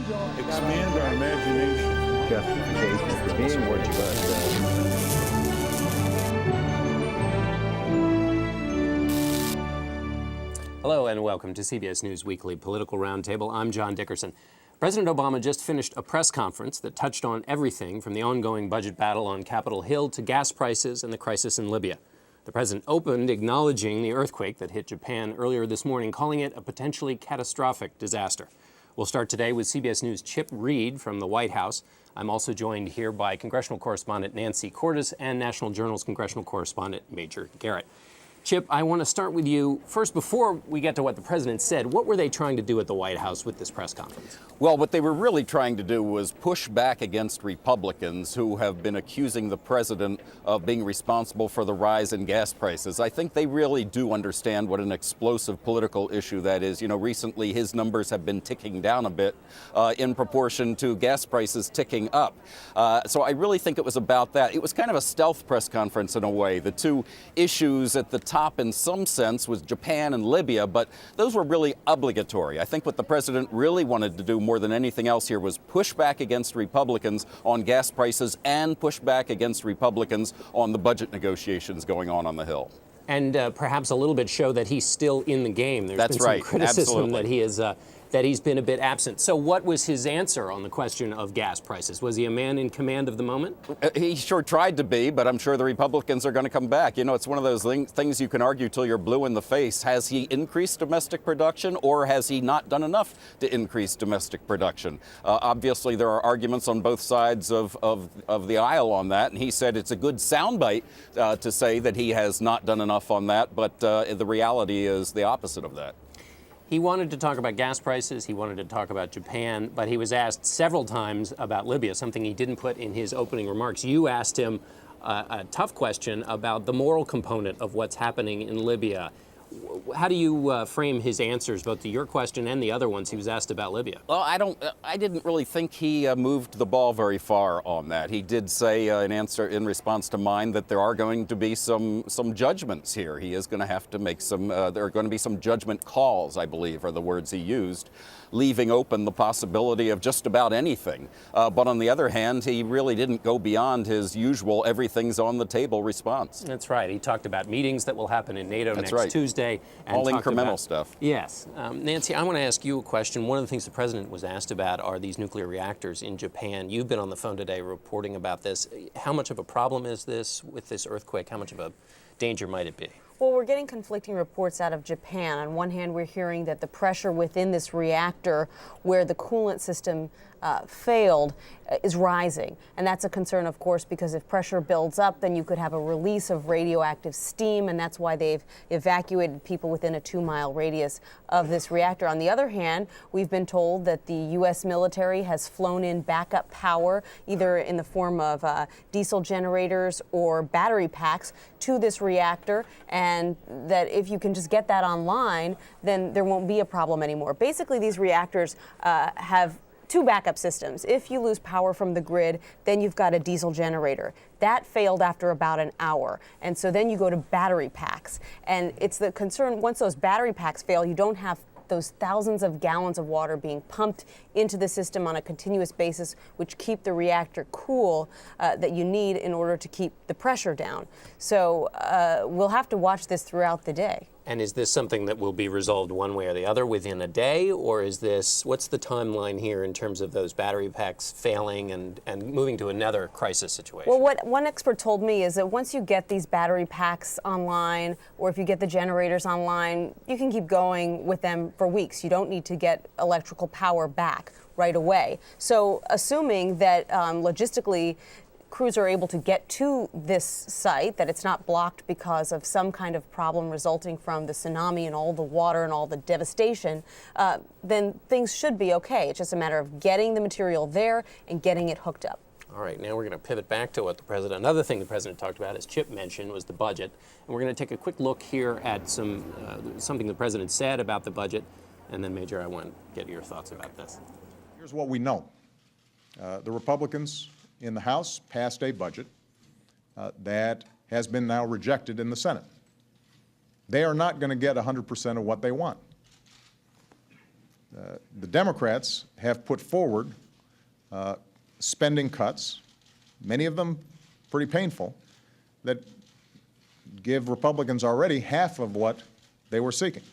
Expand our imagination. Justification for being what you Hello and welcome to CBS News Weekly Political Roundtable. I'm John Dickerson. President Obama just finished a press conference that touched on everything from the ongoing budget battle on Capitol Hill to gas prices and the crisis in Libya. The president opened acknowledging the earthquake that hit Japan earlier this morning, calling it a potentially catastrophic disaster. We'll start today with CBS News' Chip Reid from the White House. I'm also joined here by congressional correspondent Nancy Cordes and National Journal's congressional correspondent Major Garrett. Chip, I want to start with you. First, before we get to what the president said, what were they trying to do at the White House with this press conference? Well, what they were really trying to do was push back against Republicans who have been accusing the president of being responsible for the rise in gas prices. I think they really do understand what an explosive political issue that is. You know, recently his numbers have been ticking down a bit in proportion to gas prices ticking up. So I really think it was about that. It was kind of a stealth press conference in a way. The two issues at the top in some sense was Japan and Libya, but those were really obligatory. I think what the president really wanted to do more than anything else here was push back against Republicans on gas prices and push back against Republicans on the budget negotiations going on the Hill. And perhaps a little bit show that he's still in the game. That's been some right. criticism Absolutely. that he's been a bit absent. So what was his answer on the question of gas prices? Was he a man in command of the moment? He sure tried to be, but I'm sure the Republicans are going to come back. You know, it's one of those things you can argue till you're blue in the face. Has he increased domestic production, or has he not done enough to increase domestic production? Obviously, there are arguments on both sides of the aisle on that, and he said it's a good soundbite to say that he has not done enough on that, but the reality is the opposite of that. He wanted to talk about gas prices, he wanted to talk about Japan, but he was asked several times about Libya, something he didn't put in his opening remarks. You asked him a tough question about the moral component of what's happening in Libya. How do you frame his answers, both to your question and the other ones he was asked about Libya? Well, I didn't really think he moved the ball very far on that. He did say in response to mine that there are going to be some judgments here. He is going to have to make there are going to be some judgment calls, I believe, are the words he used, leaving open the possibility of just about anything. But on the other hand, he really didn't go beyond his usual everything's on the table response. That's right. He talked about meetings that will happen in NATO That's next right. Tuesday. And all incremental stuff. Yes. Nancy, I want to ask you a question. One of the things the president was asked about are these nuclear reactors in Japan. You've been on the phone today reporting about this. How much of a problem is this with this earthquake? How much of a danger might it be? Well, we're getting conflicting reports out of Japan. On one hand, we're hearing that the pressure within this reactor where the coolant system failed is rising. And that's a concern, of course, because if pressure builds up, then you could have a release of radioactive steam, and that's why they've evacuated people within a 2-mile radius of this reactor. On the other hand, we've been told that the U.S. military has flown in backup power, either in the form of diesel generators or battery packs, to this reactor, and that if you can just get that online, then there won't be a problem anymore. Basically, these reactors have two backup systems. If you lose power from the grid, then you've got a diesel generator. That failed after about an hour. And so then you go to battery packs. And it's the concern, once those battery packs fail, you don't have those thousands of gallons of water being pumped into the system on a continuous basis, which keep the reactor cool that you need in order to keep the pressure down. So we'll have to watch this throughout the day. And is this something that will be resolved one way or the other within a day, or is this, what's the timeline here in terms of those battery packs failing and moving to another crisis situation? Well, what one expert told me is that once you get these battery packs online, or if you get the generators online, you can keep going with them for weeks. You don't need to get electrical power back right away. So assuming that logistically crews are able to get to this site, that it's not blocked because of some kind of problem resulting from the tsunami and all the water and all the devastation, then things should be okay. It's just a matter of getting the material there and getting it hooked up. All right, now we're going to pivot back to what the president, another thing the president talked about, as Chip mentioned, was the budget. And we're going to take a quick look here at something the president said about the budget. And then, Major, I want to get your thoughts about this. Here's what we know. The Republicans in the House passed a budget that has been now rejected in the Senate. They are not going to get 100% of what they want. The Democrats have put forward spending cuts, many of them pretty painful, that give Republicans already half of what they were seeking,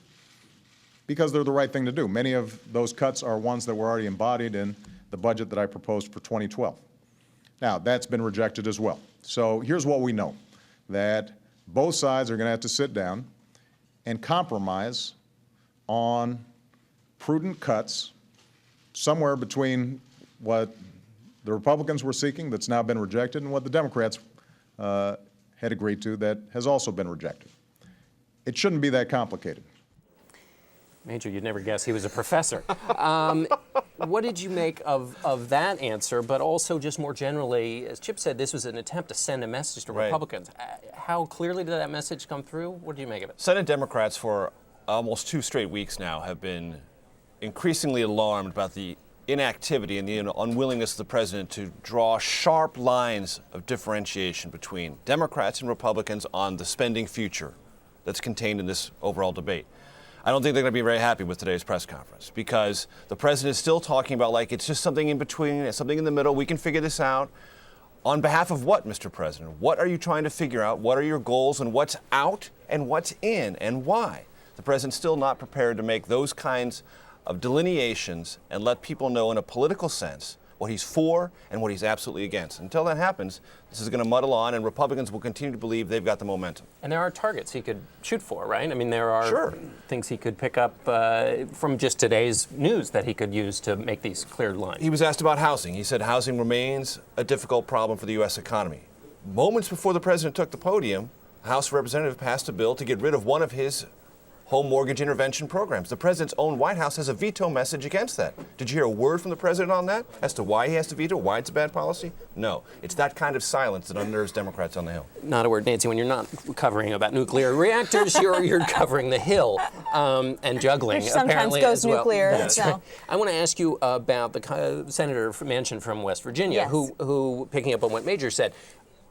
because they're the right thing to do. Many of those cuts are ones that were already embodied in the budget that I proposed for 2012. Now, that's been rejected as well. So here's what we know, that both sides are going to have to sit down and compromise on prudent cuts somewhere between what the Republicans were seeking that's now been rejected and what the Democrats had agreed to that has also been rejected. It shouldn't be that complicated. Major, you'd never guess he was a professor. What did you make of that answer, but also just more generally, as Chip said, this was an attempt to send a message to Republicans. How clearly did that message come through? What do you make of it? Senate Democrats for almost 2 straight weeks now have been increasingly alarmed about the inactivity and the unwillingness of the president to draw sharp lines of differentiation between Democrats and Republicans on the spending future that's contained in this overall debate. I don't think they're going to be very happy with today's press conference, because the president is still talking about like it's just something in between, something in the middle, we can figure this out. On behalf of what, Mr. President? What are you trying to figure out? What are your goals, and what's out and what's in, and why? The president's still not prepared to make those kinds of delineations and let people know in a political sense what he's for and what he's absolutely against. Until that happens, this is going to muddle on, and Republicans will continue to believe they've got the momentum. And there are targets he could shoot for, right? I mean, there are Sure. things he could pick up from just today's news that he could use to make these clear lines. He was asked about housing. He said housing remains a difficult problem for the U.S. economy. Moments before the president took the podium, a House representative passed a bill to get rid of one of his home mortgage intervention programs. The president's own White House has a veto message against that. Did you hear a word from the president on that as to why he has to veto, why it's a bad policy? No. It's that kind of silence that unnerves Democrats on the Hill. Not a word, Nancy. When you're not covering about nuclear reactors, you're covering the Hill and juggling. Which sometimes apparently goes as well. nuclear. That's so. right. I want to ask you about the Senator Manchin from West Virginia, Yes. who, picking up on what Major said,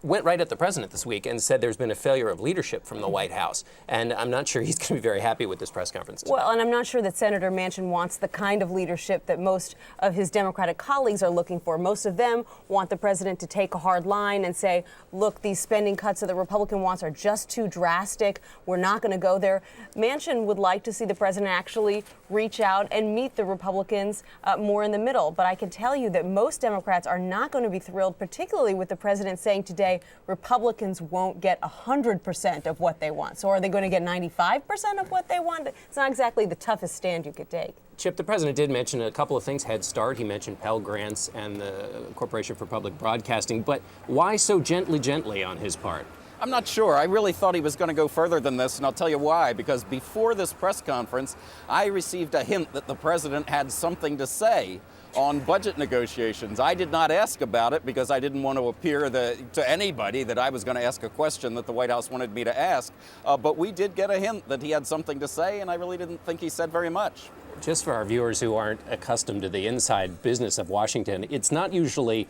went right at the president this week and said there's been a failure of leadership from the White House. And I'm not sure he's going to be very happy with this press conference today. Well, and I'm not sure that Senator Manchin wants the kind of leadership that most of his Democratic colleagues are looking for. Most of them want the president to take a hard line and say, look, these spending cuts that the Republican wants are just too drastic. We're not going to go there. Manchin would like to see the president actually reach out and meet the Republicans more in the middle. But I can tell you that most Democrats are not going to be thrilled, particularly with the president saying today Republicans won't get 100% of what they want. So are they going to get 95% of what they want? It's not exactly the toughest stand you could take. Chip, the president did mention a couple of things. Head Start, he mentioned Pell Grants and the Corporation for Public Broadcasting. But why so gently on his part? I'm not sure. I really thought he was going to go further than this, and I'll tell you why. Because before this press conference, I received a hint that the president had something to say on budget negotiations. I did not ask about it because I didn't want to appear to anybody that I was going to ask a question that the White House wanted me to ask. But we did get a hint that he had something to say, and I really didn't think he said very much. Just for our viewers who aren't accustomed to the inside business of Washington, it's not usually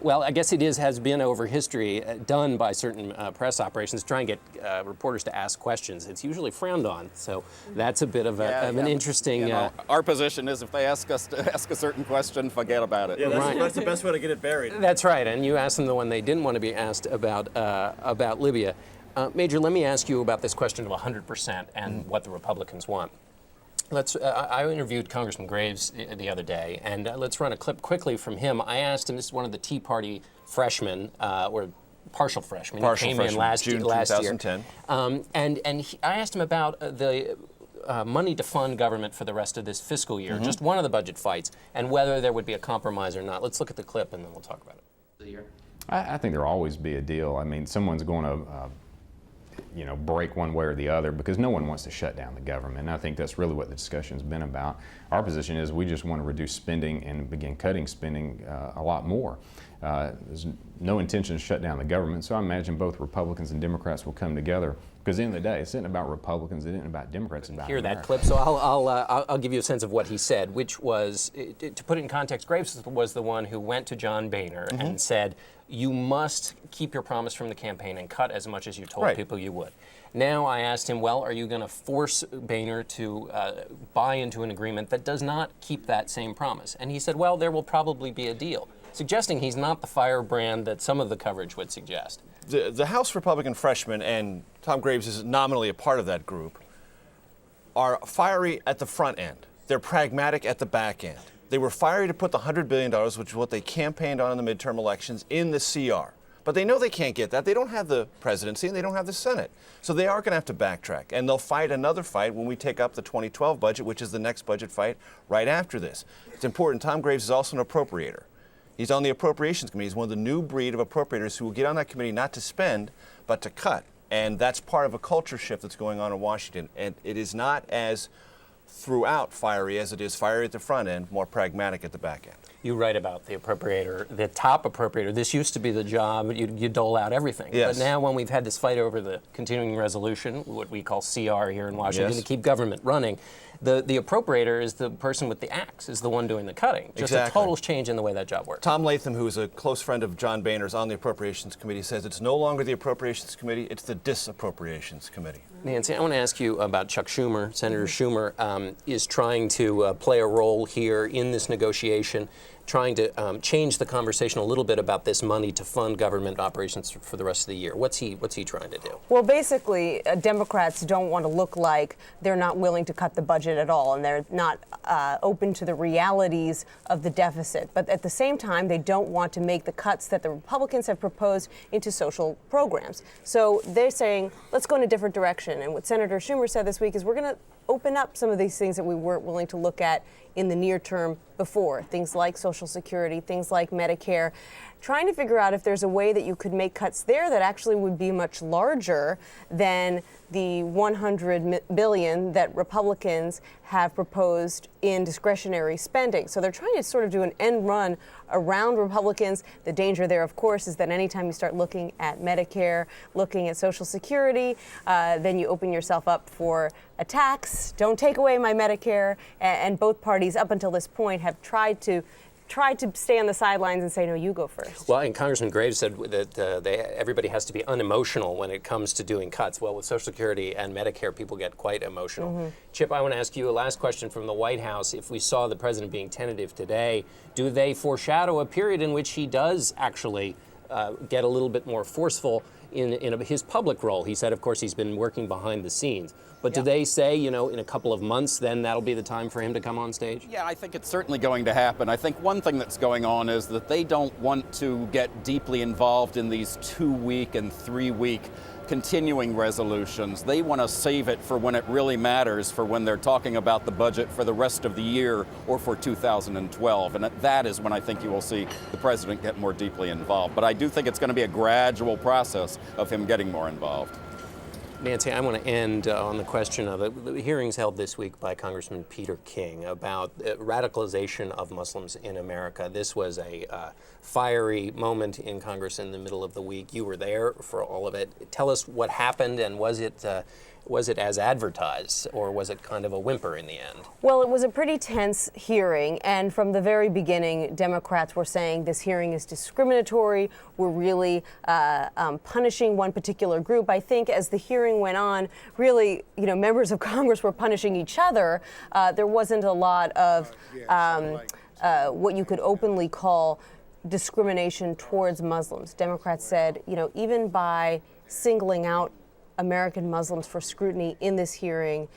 well, I guess it has been over history done by certain press operations to try and get reporters to ask questions. It's usually frowned on, so that's a bit of an interesting. You know, our position is if they ask us to ask a certain question, forget about it. Yeah, that's the best way to get it buried. That's right, and you asked them the one they didn't want to be asked about Libya. Major, let me ask you about this question of 100% and what the Republicans want. I interviewed Congressman Graves the other day, and let's run a clip quickly from him. I asked him, this is one of the Tea Party freshmen, or partial freshmen. He came in last June year. 2010. I asked him about the money to fund government for the rest of this fiscal year, just one of the budget fights, and whether there would be a compromise or not. Let's look at the clip, and then we'll talk about it. I think there'll always be a deal. I mean, someone's going to break one way or the other, because no one wants to shut down the government. And I think that's really what the discussion's been about. Our position is we just want to reduce spending and begin cutting spending a lot more. There's no intention to shut down the government, so I imagine both Republicans and Democrats will come together, because at the end of the day, it's not about Republicans, it isn't about Democrats, it's about Hear America. that clip, so I'll give you a sense of what he said, which was, to put it in context, Graves was the one who went to John Boehner and said, you must keep your promise from the campaign and cut as much as you told people you would. Now I asked him, well, are you going to force Boehner to buy into an agreement that does not keep that same promise? And he said, well, there will probably be a deal, suggesting he's not the firebrand that some of the coverage would suggest. The House Republican freshman, and Tom Graves is nominally a part of that group, are fiery at the front end. They're pragmatic at the back end. They were fiery to put the $100 billion, which is what they campaigned on in the midterm elections, in the CR. But they know they can't get that. They don't have the presidency and they don't have the Senate. So they are going to have to backtrack. And they'll fight another fight when we take up the 2012 budget, which is the next budget fight right after this. It's important. Tom Graves is also an appropriator. He's on the Appropriations Committee. He's one of the new breed of appropriators who will get on that committee not to spend, but to cut. And that's part of a culture shift that's going on in Washington. And it is not as throughout fiery as it is fiery at the front end, more pragmatic at the back end. You write about the appropriator, the top appropriator. This used to be the job, you dole out everything. Yes. But now when we've had this fight over the continuing resolution, what we call CR here in Washington, Yes. to keep government running, the appropriator is the person with the axe, is the one doing the cutting. Just Exactly. a total change in the way that job works. Tom Latham, who is a close friend of John Boehner's on the Appropriations Committee, says it's no longer the Appropriations Committee, it's the Disappropriations Committee. Nancy, I want to ask you about Chuck Schumer. Senator Schumer is trying to play a role here in this negotiation, trying to change the conversation a little bit about this money to fund government operations for the rest of the year. What's he trying to do? Well, basically, Democrats don't want to look like they're not willing to cut the budget at all, and they're not open to the realities of the deficit. But at the same time, they don't want to make the cuts that the Republicans have proposed into social programs. So they're saying, let's go in a different direction. And what Senator Schumer said this week is we're going to open up some of these things that we weren't willing to look at in the near term before, things like Social Security, things like Medicare, trying to figure out if there's a way that you could make cuts there that actually would be much larger than the $100 billion that Republicans have proposed in discretionary spending. So they're trying to sort of do an end run around Republicans. The danger there, of course, is that anytime you start looking at Medicare, looking at Social Security, then you open yourself up for attacks. Don't take away my Medicare. And both parties, up until this point, have tried to stay on the sidelines and say, no, you go first. Well, and Congressman Graves said that everybody has to be unemotional when it comes to doing cuts. Well, with Social Security and Medicare, people get quite emotional. Mm-hmm. Chip, I want to ask you a last question from the White House. If we saw the president being tentative today, do they foreshadow a period in which he does actually get a little bit more forceful in his public role? He said, of course, he's been working behind the scenes. But do they say, in a couple of months, then that'll be the time for him to come on stage? Yeah, I think it's certainly going to happen. I think one thing that's going on is that they don't want to get deeply involved in these 2-week and 3-week continuing resolutions. They want to save it for when it really matters, for when they're talking about the budget for the rest of the year or for 2012. And that is when I think you will see the president get more deeply involved. But I do think it's going to be a gradual process of him getting more involved. Nancy, I want to end on the question of the hearings held this week by Congressman Peter King about radicalization of Muslims in America. This was a fiery moment in Congress in the middle of the week. You were there for all of it. Tell us what happened, and was it as advertised, or was it kind of a whimper in the end? Well, it was a pretty tense hearing, and from the very beginning, Democrats were saying this hearing is discriminatory. We're really punishing one particular group. I think as the hearing went on, really, members of Congress were punishing each other. There wasn't a lot of what you could openly call discrimination towards Muslims. Democrats said, even by singling out American Muslims for scrutiny in this hearing,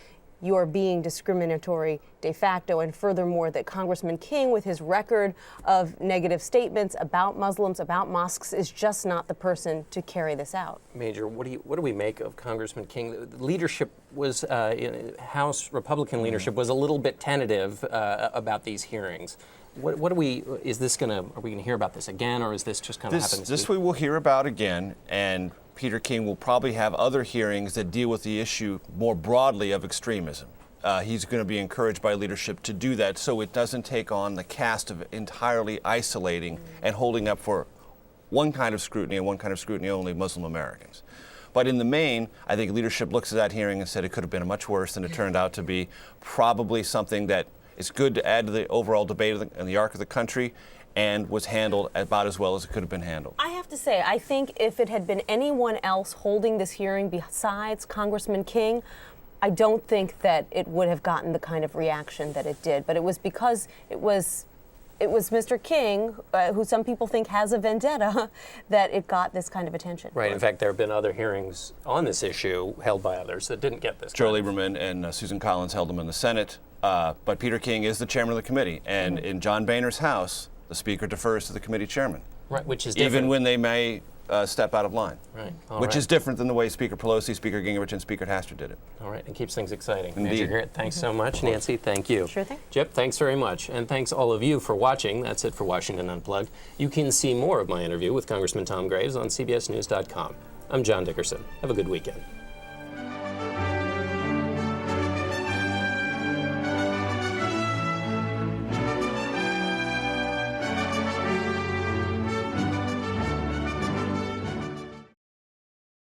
you are being discriminatory de facto. And furthermore, that Congressman King, with his record of negative statements about Muslims, about mosques, is just not the person to carry this out. Major, what do we make of Congressman King? The leadership was, House Republican leadership was a little bit tentative about these hearings. Are we going to hear about this again, or is this just kind of happening? This we will hear about again, and Peter King will probably have other hearings that deal with the issue more broadly of extremism. He's going to be encouraged by leadership to do that so it doesn't take on the cast of entirely isolating and holding up for one kind of scrutiny and one kind of scrutiny only, Muslim Americans. But in the main, I think leadership looks at that hearing and said it could have been much worse than it turned out to be. Probably something that is good to add to the overall debate and the arc of the country, and was handled about as well as it could have been handled. I have to say, I think if it had been anyone else holding this hearing besides Congressman King, I don't think that it would have gotten the kind of reaction that it did. But it was because it was Mr. King, who some people think has a vendetta, that it got this kind of attention. Right. In fact, there have been other hearings on this issue held by others that didn't get this. Joe Lieberman and Susan Collins held them in the Senate, but Peter King is the chairman of the committee. And in John Boehner's House, the Speaker defers to the committee chairman. Right, which is different. Even when they may step out of line. Right. Which is different than the way Speaker Pelosi, Speaker Gingrich, and Speaker Hastert did it. All right, it keeps things exciting. Indeed. Manager Garrett, thanks so much. Nancy, thank you. Sure thing. Chip, thanks very much. And thanks all of you for watching. That's it for Washington Unplugged. You can see more of my interview with Congressman Tom Graves on CBSNews.com. I'm John Dickerson. Have a good weekend.